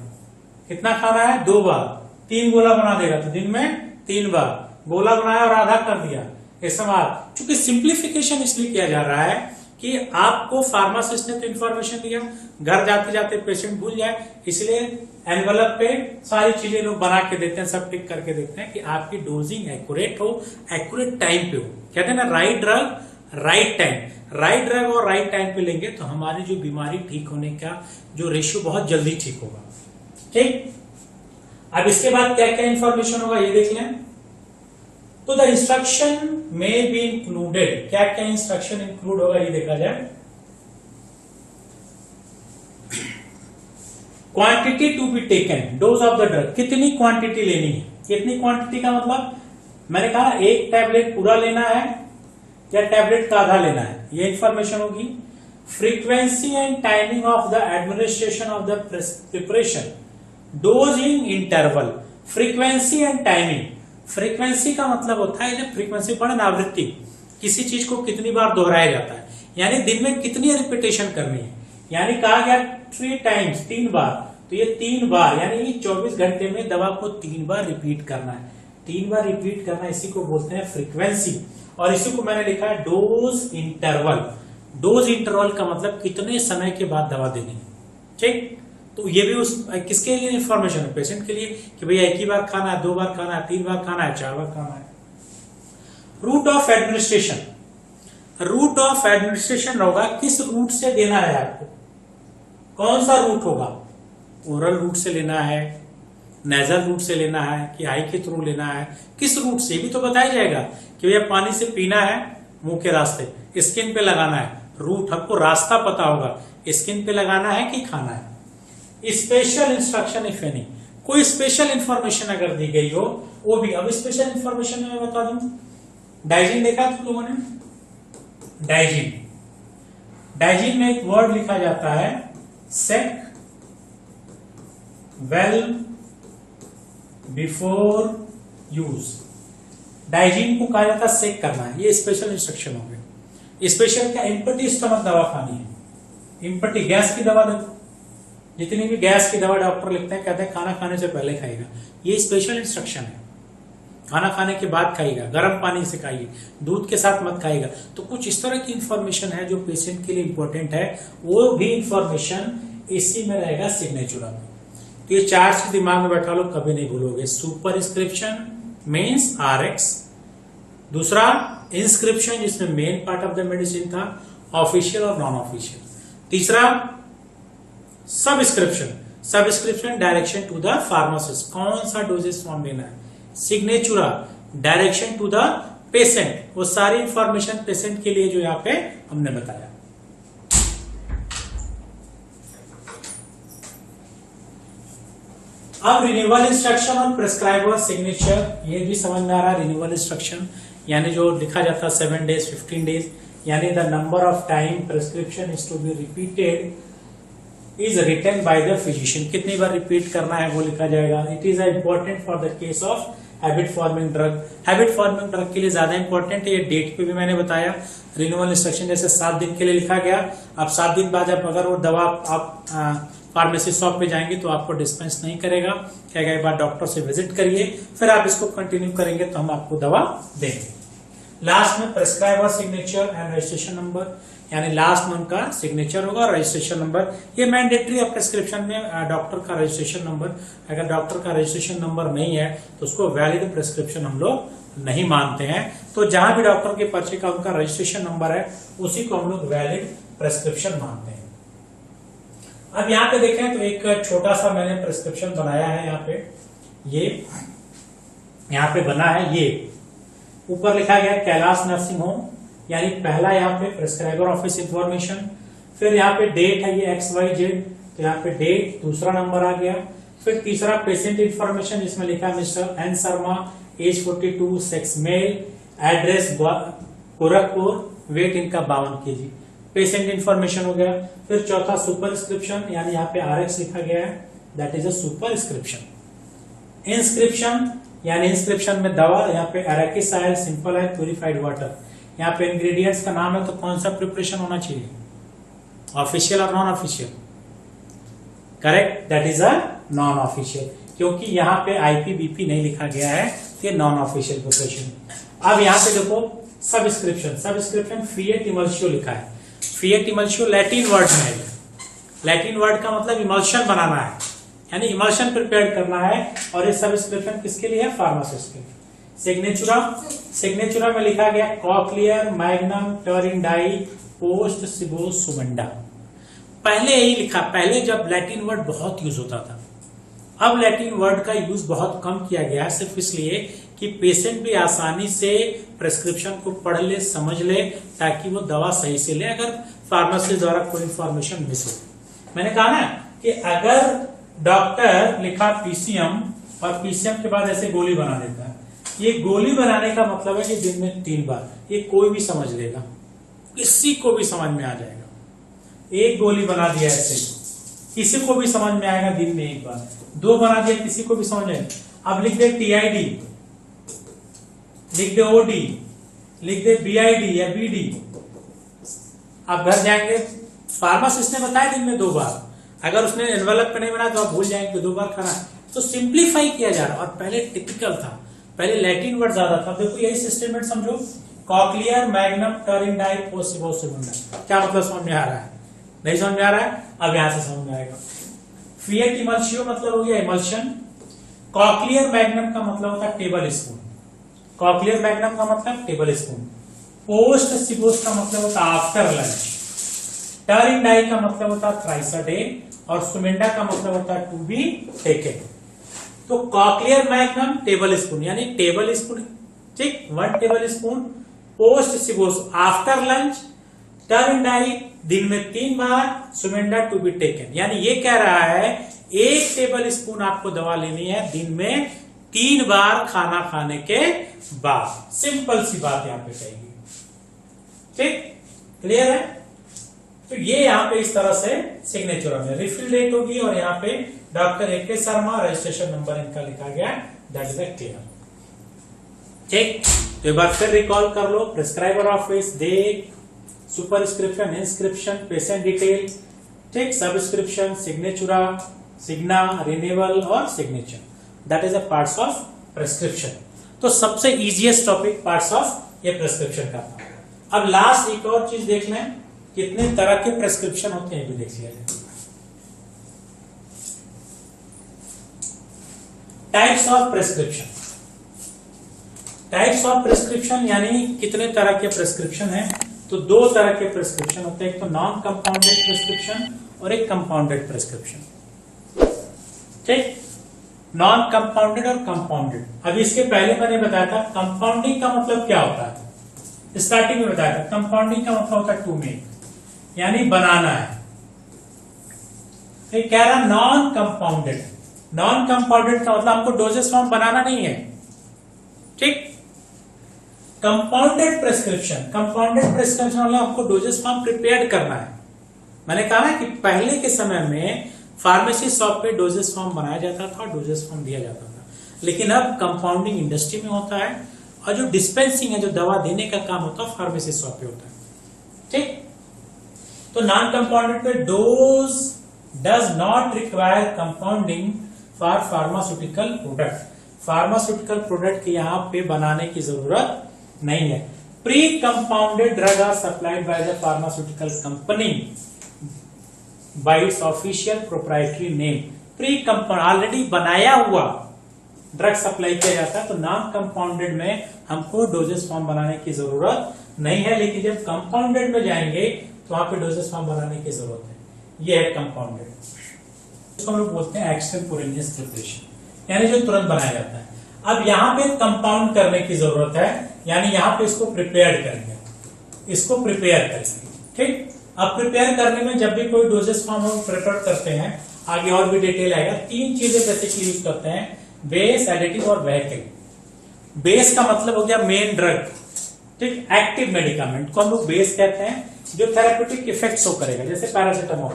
कितना खाना है, 2 बार, 3 गोला बना देगा, तो दिन में 3 बार गोला बनाया और आधा कर दिया। इस्तेमाल, चूंकि सिंप्लीफिकेशन इसलिए किया जा रहा है कि आपको फार्मासिस्ट ने तो इन्फॉर्मेशन दिया, घर जाते जाते पेशेंट भूल जाए, इसलिए एनवलप पे सारी चीजें लोग बना के देते हैं, सब टिक करके देते हैं कि आपकी डोजिंग एक्यूरेट हो, एक्यूरेट टाइम पे हो। कहते हैं ना, right drug right time, right drug और राइट टाइम पे लेंगे तो हमारी जो बीमारी ठीक होने का जो रेशियो बहुत जल्दी ठीक होगा, ठीक। अब इसके बाद क्या क्या इंफॉर्मेशन होगा ये देख लें। तो द इंस्ट्रक्शन में बी इंक्लूडेड, क्या क्या इंस्ट्रक्शन इंक्लूड होगा ये देखा जाए। Quantity to be taken, dose of the drug, कितनी क्वांटिटी लेनी है, कितनी क्वांटिटी का मतलब, मैंने कहा एक टैबलेट पूरा लेना है या टैबलेट का आधा लेना है, ये इंफॉर्मेशन होगी। Frequency and timing of the administration of the preparation, dosing interval. Frequency and timing, frequency का मतलब होता है जब फ्रीक्वेंसी पढ़े आवृत्ति, किसी चीज को कितनी बार दोहराया जाता है, यानी दिन में कितनी रिपीटेशन करनी है। यानी कहा गया 3 टाइम्स, 3 बार, तो ये 3 बार यानी 24 घंटे में दवा को 3 बार रिपीट करना है। 3 बार रिपीट करना, इसी को बोलते हैं फ्रीक्वेंसी। और इसी को मैंने लिखा है डोज इंटरवल। डोज इंटरवल का मतलब कितने समय के बाद दवा देनी है, ठीक। तो ये भी उस किसके लिए इंफॉर्मेशन है, पेशेंट के लिए, कि भैया एक ही बार खाना है, 2 बार खाना है, 3 बार खाना है, 4 बार खाना है। Route of administration, route of administration होगा किस रूट से देना है आपको, कौन सा रूट होगा, ओरल रूट से लेना है, नेजल रूट से लेना है, कि आई के थ्रू लेना है, किस रूट से भी तो बताया जाएगा कि भैया पानी से पीना है मुंह के रास्ते, स्किन पे लगाना है, रूट आपको रास्ता पता होगा, स्किन पे लगाना है कि खाना है। स्पेशल इंस्ट्रक्शन इफ एनी, कोई स्पेशल इंफॉर्मेशन अगर दी गई हो वो भी। अब स्पेशल इंफॉर्मेशन में मैं बता दूं, डाइजिन देखा तुम लोगों ने, डाइजिन, डाइजिन में एक वर्ड लिखा जाता है सेक वेल बिफोर यूज। डाइजिन को कहा जाता है सेक करना है, ये स्पेशल इंस्ट्रक्शन हो गया। स्पेशल क्या, एम्पटी स्टमक दवा खानी है, एम्पटी गैस की दवा देखो, जितनी भी गैस की दवा डॉक्टर लिखते हैं, कहते हैं खाना खाने से पहले खाएगा, ये स्पेशल इंस्ट्रक्शन है। खाना खाने के बाद खाएगा, गर्म पानी से खाइए, दूध के साथ मत खाएगा। तो कुछ इस तरह की इंफॉर्मेशन है जो पेशेंट के लिए इंपॉर्टेंट है, वो भी इंफॉर्मेशन इसी में रहेगा सिग्नेचर में। तो ये 4 चीज दिमाग में बैठा लो, कभी नहीं भूलोगे। सुपर इंस्क्रिप्शन मीन्स RX, दूसरा इंस्क्रिप्शन जिसमें main part of the medicine था, ऑफिशियल और नॉन ऑफिशियल। तीसरा subscription, subscription direction to the pharmacist, कौन सा डोजेस फॉर्म लेना है। Signatura direction to the patient, वो सारी इंफॉर्मेशन पेशेंट के लिए जो यहाँ पे हमने बताया। अब रिन्यूअल इंस्ट्रक्शन और प्रिस्क्राइबर सिग्नेचर, ये भी समझ में आ रहा है। रिन्यूअल इंस्ट्रक्शन यानी जो लिखा जाता है 7 days 15 days, यानी the number of time prescription is to be repeated is written by the physician, कितनी बार रिपीट करना है वो लिखा जाएगा। It is important for the case of habit forming drug, habit forming drug के लिए ज्यादा इंपॉर्टेंट है। ये डेट पे भी मैंने बताया। रिन्यूअल इंस्ट्रक्शन जैसे 7 दिन के लिए लिखा गया, अब 7 दिन बाद जब अगर वो दवा आप फार्मेसी शॉप पे जाएंगे तो आपको डिस्पेंस नहीं करेगा, कहेगा एक बार डॉक्टर से विजिट करिए, फिर आप इसको कंटिन्यू करेंगे तो हम आपको दवा देंगे। लास्ट में prescriber signature and registration number, यानी लास्ट में उनका सिग्नेचर होगा और रजिस्ट्रेशन नंबर, ये मैंडेटरी है प्रिस्क्रिप्शन में। डॉक्टर का रजिस्ट्रेशन नंबर, अगर डॉक्टर का रजिस्ट्रेशन नंबर नहीं है तो उसको वैलिड प्रिस्क्रिप्शन हम लोग नहीं मानते हैं। तो जहां भी डॉक्टर के पर्चे का उनका रजिस्ट्रेशन नंबर है उसी को हम लोग वैलिड प्रिस्क्रिप्शन मानते हैं। अब यहाँ पे देखें तो एक छोटा सा मैंने प्रिस्क्रिप्शन बनाया है, यहाँ पे ये यहाँ पे बना है, ये ऊपर लिखा गया कैलाश नर्सिंग होम, यानी पहला यहाँ पे प्रिस्क्राइबर ऑफिस इंफॉर्मेशन, फिर यहाँ पे डेट है ये XYZ, तो यहाँ पे डेट, दूसरा नंबर आ गया, फिर तीसरा पेशेंट इंफॉर्मेशन जिसमें लिखा है mister N Sharma, age 42, sex male, address Gorakhpur, weight इनका 52 kg, पेशेंट इंफॉर्मेशन हो गया। फिर चौथा सुपरस्क्रिप्शन, यानी यहाँ पे RX लिखा गया है, that is a superscription. Inscription यानी इंस्क्रिप्शन में दवा, यहाँ पे एराकिसाइल सिंपल है, प्यूरिफाइड वाटर, यहाँ पे इंग्रेडिएंट्स का नाम है, तो कौन सा प्रिपरेशन होना चाहिए, ऑफिशियल और non official, correct, that is a non official, क्योंकि यहाँ पे IPBP नहीं लिखा गया है, ये नॉन ऑफिशियल प्रिपरेशन। अब यहाँ पे देखो सबस्क्रिप्शन, सबस्क्रिप्शन फिएट इमल्शियो लिखा है, फिएट इमल्शियो लैटिन वर्ड में है, लैटिन वर्ड का मतलब इमल्शन बनाना है, यानी इमल्शन प्रिपेयर करना है, और ये सबस्क्रिप्शन किसके लिए है, फार्मासिस्ट के लिए। सिग्नेचुरा, सिग्नेचुरा में लिखा गया कॉक्लियर मैग्नम टर्न डाई पोस्ट सिबो सुमंडा, पहले यही लिखा, पहले जब लैटिन वर्ड बहुत यूज होता था, अब लैटिन वर्ड का यूज बहुत कम किया गया है, सिर्फ इसलिए कि पेशेंट भी आसानी से प्रेस्क्रिप्शन को पढ़ ले, समझ ले, ताकि वो दवा सही से ले, अगर फार्मेसी द्वारा कोई इंफॉर्मेशन मिस हो। मैंने कहा ना कि अगर डॉक्टर लिखा PCM और पीसीएम के बाद ऐसे गोली बना देता है। ये गोली बनाने का मतलब है कि दिन में 3 बार, ये कोई भी समझ लेगा, किसी को भी समझ में आ जाएगा। एक गोली बना दिया ऐसे, किसी को भी समझ में आएगा दिन में 1 बार। 2 बना दिया, किसी को भी समझ आएगा। अब लिख दे टीआईडी, लिख दे ओडी, लिख दे बीआईडी या बीडी। आप घर जाएंगे, फार्मासिस्ट ने बताया दिन में 2 बार, अगर उसने एनवेलप पे नहीं बनाया तो आप भूल जाएंगे 2 बार खाना। तो सिंप्लीफाई किया जा रहा। और पहले टिपिकल था, पहले लैटिन वर्ड ज्यादा था। देखो यही सिस्टम समझो, कॉक्लियर मैग्नम टर्रिडाई पोस्ट सिबुंडा। क्या मतलब समझ में आ रहा है? नहीं समझ में आ रहा है? अब यहां से समझ में आएगा। फिएट इमल्शियो मतलब हो गया इमल्शन। कॉक्लियर मैग्नम का मतलब होता है टेबल स्पून। कॉक्लियर मैग्नम का मतलब टेबल स्पून। पोस्ट सिबोस का मतलब होता है आफ्टर लंच। टर्रिडाई का मतलब होता है थ्राइस अ डे। और सुमेंडा का मतलब होता है टू बी टेकन। तो कॉक्लियर मैग्नम टेबल स्पून, यानी टेबल स्पून, ठीक, 1 टेबल स्पून। पोस्ट सिबोस आफ्टर लंच। टर्रिडाई दिन में 3 बार। सुमेंडा टू बी टेकन, यानी ये कह रहा है 1 टेबल स्पून आपको दवा लेनी है दिन में 3 बार खाना खाने के बाद। सिंपल सी बात यहां पे कहेगी, ठीक, क्लियर है? तो ये यहां पे इस तरह से सिग्नेचर में रिफिल डेट होगी और यहाँ पे doctor AK Sharma, registration number इनका लिखा गया, दैट इज क्लियर, ठीक। तो एक बार फिर रिकॉल कर लो। Prescriber office, date, superscription, inscription, patient detail, ठीक, सबस्क्रिप्शन, सिग्नेचुरा, सिग्ना, रिन्यूअल और signature, that is a parts of prescription. तो सबसे इजीएस्ट टॉपिक पार्ट्स ऑफ ये प्रिस्क्रिप्शन का था। अब लास्ट एक और चीज देख लें, कितने तरह के प्रिस्क्रिप्शन होते हैं भी देख लिया जाए। Types of prescription. Types of prescription यानी कितने तरह के प्रिस्क्रिप्शन है। तो 2 तरह के प्रिस्क्रिप्शन होते हैं, एक तो नॉन कंपाउंडेड प्रिस्क्रिप्शन और एक कंपाउंडेड प्रिस्क्रिप्शन, ठीक। नॉन कंपाउंडेड और कंपाउंडेड। अभी इसके पहले मैंने बताया था कंपाउंडिंग का मतलब क्या होता है, स्टार्टिंग में बताया था। कंपाउंडिंग का मतलब होता है टू मेक, यानी बनाना है। तो कह रहा नॉन कंपाउंडेड। नॉन कंपाउंडेड का मतलब हमको डोजेस फॉर्म बनाना नहीं है, ठीक। कंपाउंडेड प्रिस्क्रिप्शन, कंपाउंडेड प्रिस्क्रिप्शन मतलब आपको डोजेस फॉर्म प्रिपेयर करना है। मैंने कहा ना कि पहले के समय में फार्मेसी शॉप पे डोजेस फॉर्म बनाया जाता था और डोजेस फॉर्म दिया जाता था, लेकिन अब कंपाउंडिंग इंडस्ट्री में होता है और जो डिस्पेंसिंग है, जो दवा देने का काम होता है, फार्मेसी शॉप पे होता है, ठीक। तो नॉन कंपाउंडेड पे dose does not require compounding for pharmaceutical product. Pharmaceutical product के यहाँ पे बनाने की जरूरत नहीं है। Pre compounded drug are supplied by the pharmaceutical company by its official proprietary name. Pre compound, already बनाया हुआ ड्रग सप्लाई किया जाता है। तो नॉन कंपाउंडेड में हमको डोजेस फॉर्म बनाने की जरूरत नहीं है, लेकिन जब कंपाउंडेड में जाएंगे तो वहां पे डोजेस फॉर्म बनाने की जरूरत है। ये है कंपाउंडेड, इसको हम लोग बोलते हैं एक्सटेम्पोरेनियस प्रिपरेशन, यानी जो तुरंत बनाया जाता है। अब यहाँ पे कंपाउंड करने की जरूरत है, यानी यहाँ पे इसको प्रिपेयर करेंगे, इसको प्रिपेयर करेंगे, ठीक। अब प्रिपेयर करने में जब भी कोई डोजेस फॉर्म हम प्रिपेयर करते हैं, आगे और भी डिटेल आएगा। 3 चीजें बेसिकली यूज करते हैं, बेस, एडिटिव और व्हीकल। बेस का मतलब हो गया मेन ड्रग, ठीक, एक्टिव मेडिकामेंट को हम लोग बेस कहते हैं, जो थेराप्यूटिक इफेक्ट शो करेगा, जैसे पैरासिटामोल।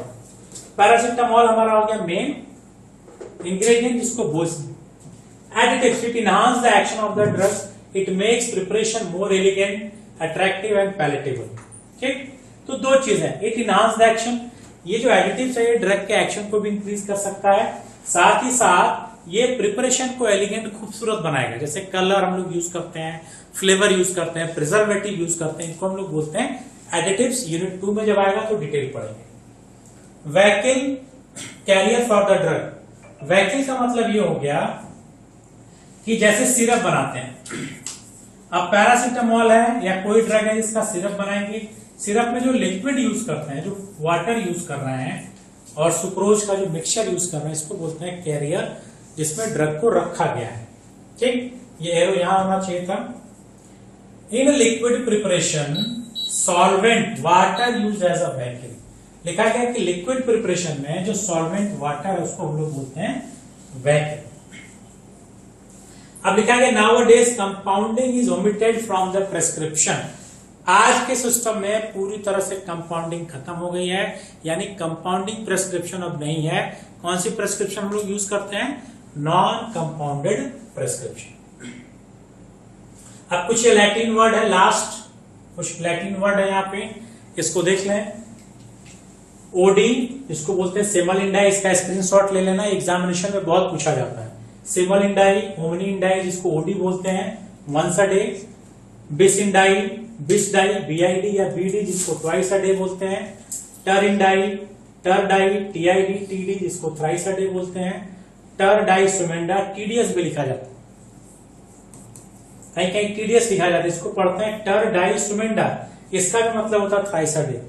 पैरासिटामोल हमारा हो गया मेन इंग्रेडिएंट, जिसको बोलते हैं additive. It enhance the action of the drug, it makes preparation more elegant, attractive and palatable, ठीक। तो 2 चीज है, इट इनहांस द एक्शन, ये जो एडिटिव है ये ड्रग के एक्शन को भी इंक्रीज कर सकता है, साथ ही साथ ये प्रिपरेशन को एलिगेंट, खूबसूरत बनाएगा। जैसे कलर हम लोग यूज करते हैं, फ्लेवर यूज करते हैं, प्रिजर्वेटिव यूज करते हैं, इनको हम लोग बोलते हैं एडिटिव्स। यूनिट 2 में जब आएगा तो डिटेल पढ़ेंगे। Vehicle, carrier for the drug. Vehicle का मतलब ये हो गया कि जैसे सिरप बनाते हैं, अब पैरासिटामोल है या कोई ड्रग है जिसका सिरप बनाएंगे, सिरप में जो लिक्विड यूज करते हैं, जो वाटर यूज कर रहे हैं और सुक्रोज का जो मिक्सचर यूज कर रहे हैं, इसको बोलते हैं कैरियर, जिसमें ड्रग को रखा गया है, ठीक। ये एरो यहां होना चाहिए था। In liquid preparation solvent water use as a vehicle. लिखा गया कि लिक्विड प्रिपरेशन में जो सॉल्वेंट वाटर है उसको हम लोग बोलते हैं व्हीकल, अब लिखा गया nowadays compounding is omitted from the prescription. आज के सिस्टम में पूरी तरह से कंपाउंडिंग खत्म हो गई है, यानी कंपाउंडिंग प्रेस्क्रिप्शन अब नहीं है। कौन सी प्रेस्क्रिप्शन हम लोग यूज करते हैं? Non compounded prescription. अब कुछ ये लैटिन वर्ड है, लास्ट कुछ लैटिन वर्ड है यहाँ पे, इसको देख लें। ओडी इसको बोलते हैं सेमलिंडाई, इसका स्क्रीनशॉट ले लेना, एग्जामिनेशन में बहुत पूछा जाता है। सेमलिंडाई, होमनिंडाई जिसको ओडी बोलते हैं, वंस अ डे। बिसिंडाई, बिसडाई, बीआईडी या बीडी जिसको ट्वाइस अ डे बोलते हैं। टरिंडाई, टरडाई, टीआईडी, टीडी जिसको थ्राइस अ डे बोलते हैं। टरडाई सुमेंडा, टीडीएस भी लिखा जाता है, कहीं कहीं टीडीएस लिखा जाता है, इसको पढ़ते हैं टरडाई सुमेंडा, इसका भी मतलब होता है थ्राइस अ डे।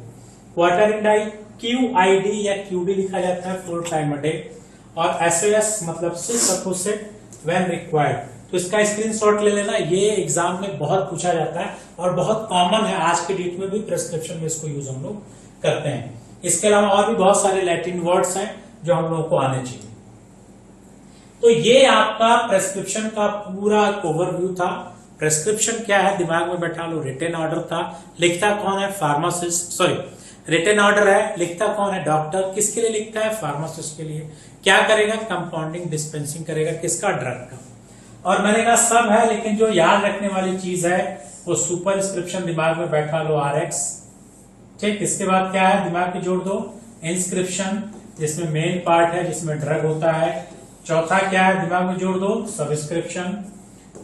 क्वार्टरिंडाई, क्यूआईडी या क्यूडी लिखा जाता है, 4 टाइम अ डे। और एसओएस मतलब सिक्स अपोजिट व्हेन रिक्वायर्ड, तो इसका स्क्रीनशॉट ले लेना, ये एग्जाम में बहुत पूछा जाता है और बहुत कॉमन है, आज के डेट में भी प्रेस्क्रिप्शन में इसको यूज हम लोग करते हैं। इसके अलावा और भी बहुत सारे लैटिन वर्ड्स हैं जो हम लोगों को आने चाहिए। तो ये आपका प्रेस्क्रिप्शन का पूरा ओवरव्यू था। प्रेस्क्रिप्शन क्या है दिमाग में बैठा लो। रिटन ऑर्डर था, लिखता कौन है? फार्मासिस्ट, सॉरी रिटन ऑर्डर है, लिखता कौन है? डॉक्टर। किसके लिए लिखता है? फार्मासिस्ट के लिए। क्या करेगा? कंपाउंडिंग डिस्पेंसिंग करेगा, किसका? ड्रग का। और मैंने कहा सब है, लेकिन जो याद रखने वाली चीज है वो सुपरस्क्रिप्शन, दिमाग में बैठा लो, आरएक्स। ठीक, इसके बाद क्या है? दिमाग में जोड़ दो इंस्क्रिप्शन, जिसमें मेन पार्ट है, जिसमें ड्रग होता है। चौथा क्या है? दिमाग में जोड़ दो सबस्क्रिप्शन,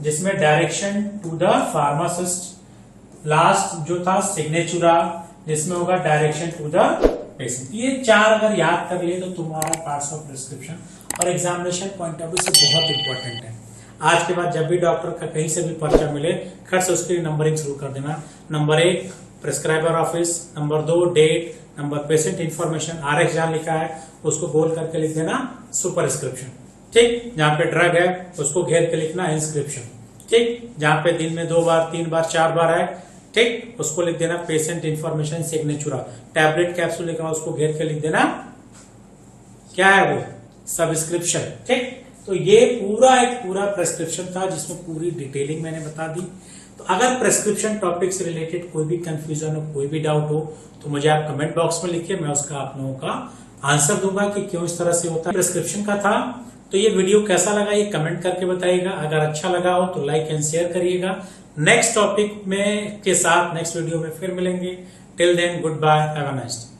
जिसमें direction to the pharmacist. Last जो था सिग्नेचुरा, जिसमें होगा डायरेक्शन टू द पेशेंट। ये 4 अगर याद कर लिए तो तुम्हारा पार्ट्स ऑफ प्रिस्क्रिप्शन और एग्जामिनेशन पॉइंट ऑफ व्यू से बहुत इंपॉर्टेंट है। आज के बाद जब भी डॉक्टर का कहीं से भी पर्चा मिले, खट से उसकी नंबरिंग शुरू कर देना। Number 1 prescriber office, number 2 date, number patient information, RX जहां लिखा है उसको गोल करके लिख देना सुपरस्क्रिप्शन। ठीक, जहां पे ड्रग है उसको घेर के लिखना इंस्क्रिप्शन। ठीक, जहां पे दिन में 2 बार 3 बार 4 बार है, ठीक, उसको लिख देना पेशेंट इंफॉर्मेशन सिग्नेचुरा। टैबलेट कैप्सूल लिखा उसको घेर के लिख देना क्या है वो? सबस्क्रिप्शन। ठीक, तो ये पूरा प्रेस्क्रिप्शन था, जिसमें पूरी डिटेलिंग मैंने बता दी। तो अगर प्रेस्क्रिप्शन टॉपिक से रिलेटेड कोई भी कंफ्यूजन हो, कोई भी डाउट हो, तो मुझे आप कमेंट बॉक्स में लिखिए, मैं उसका आप लोगों का आंसर दूंगा कि क्यों इस तरह से होता है। प्रेस्क्रिप्शन का था। तो ये वीडियो कैसा लगा ये कमेंट करके बताइएगा। अगर अच्छा लगा हो तो लाइक एंड शेयर करिएगा। नेक्स्ट टॉपिक में के साथ नेक्स्ट वीडियो में फिर मिलेंगे। Till then good bye, have a nice day.